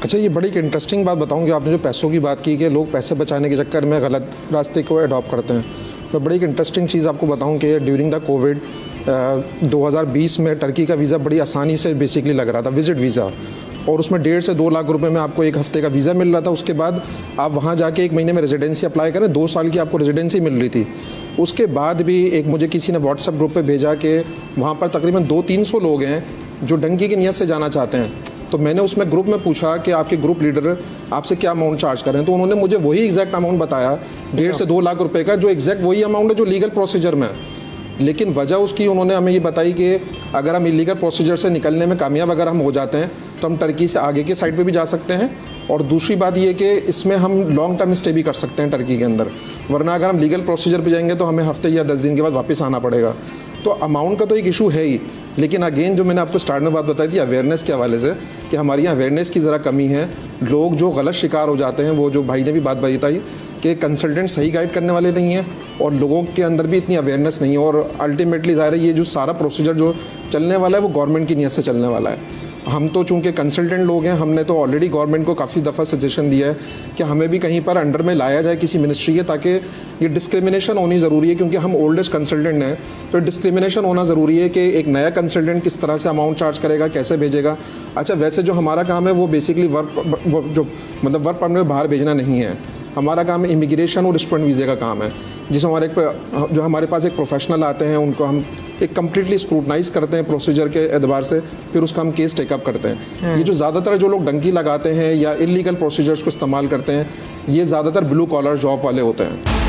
अच्छा, ये बड़ी एक इंटरेस्टिंग बात बताऊँ कि आपने जो पैसों की बात की कि लोग पैसे बचाने के चक्कर में गलत रास्ते को अडॉप्ट करते हैं। मैं बड़ी एक इंटरेस्टिंग चीज़ आपको बताऊँ कि ड्यूरिंग द कोविड 2020 में टर्की का वीज़ा बड़ी आसानी से बेसिकली लग रहा था, विजिट वीज़ा, और उसमें 1.5 से 2 लाख रुपए में आपको एक हफ्ते का वीज़ा मिल रहा था। उसके बाद आप वहाँ जाके 1 महीने में रेजिडेंसी अप्लाई करें, 2 साल की आपको रेजिडेंसी मिल रही थी। उसके बाद भी एक मुझे किसी ने व्हाट्सएप ग्रुप पे भेजा कि वहाँ पर तकरीबन 200-300 लोग हैं जो डंकी की नीयत से जाना चाहते हैं। तो मैंने उसमें ग्रुप में पूछा कि आपके ग्रुप लीडर आपसे क्या अमाउंट चार्ज कर रहे हैं, तो उन्होंने मुझे वही एग्जैक्ट अमाउंट बताया, 1.5 से 2 लाख रुपए का, जो एग्जैक्ट वही अमाउंट है जो लीगल प्रोसीजर में है। लेकिन वजह उसकी उन्होंने हमें ये बताई कि अगर हम इलीगल प्रोसीजर से निकलने में कामयाब अगर हम हो जाते हैं तो हम टर्की से आगे के साइड पे भी जा सकते हैं, और दूसरी बात ये कि इसमें हम लॉन्ग टर्म स्टे भी कर सकते हैं टर्की के अंदर, वरना अगर हम लीगल प्रोसीजर पे जाएंगे तो हमें हफ्ते या 10 दिन के बाद वापस आना पड़ेगा। तो अमाउंट का तो एक इशू है ही, लेकिन अगेन जो मैंने आपको स्टार्ट में बात बताई थी अवेयरनेस के हवाले से कि हमारी यहाँ अवेयरनेस की ज़रा कमी है। लोग जो गलत शिकार हो जाते हैं, वो जो भाई ने भी बात बताई कि कंसल्टेंट सही गाइड करने वाले नहीं हैं और लोगों के अंदर भी इतनी अवेयरनेस नहीं है, और अल्टीमेटली ज़ाहिर है ये जो सारा प्रोसीजर जो चलने वाला है वो गवर्नमेंट की नीयत से चलने वाला है। हम तो चूँकि कंसल्टेंट लोग हैं, हमने तो ऑलरेडी गवर्नमेंट को काफ़ी दफ़ा सजेशन दिया है कि हमें भी कहीं पर अंडर में लाया जाए किसी मिनिस्ट्री के, ताकि ये डिस्क्रिमिनेशन होनी ज़रूरी है, क्योंकि हम ओल्डेस्ट कंसल्टेंट हैं तो डिस्क्रिमिनेशन होना ज़रूरी है कि एक नया कंसल्टेंट किस तरह से अमाउंट चार्ज करेगा, कैसे भेजेगा। अच्छा, वैसे जो हमारा काम है वो बेसिकली वर्क परमिट में बाहर भेजना नहीं है, हमारा काम इमिग्रेशन और स्टूडेंट वीज़े का काम है, जिसमें जो हमारे पास एक प्रोफेशनल आते हैं उनको हम एक कम्प्लीटली स्क्रूटनाइज करते हैं प्रोसीजर के एतबार से, फिर उसका हम केस टेकअप करते हैं। ये जो ज़्यादातर जो लोग डंकी लगाते हैं या इलीगल प्रोसीजर्स को इस्तेमाल करते हैं, ये ज़्यादातर ब्लू कॉलर जॉब वाले होते हैं।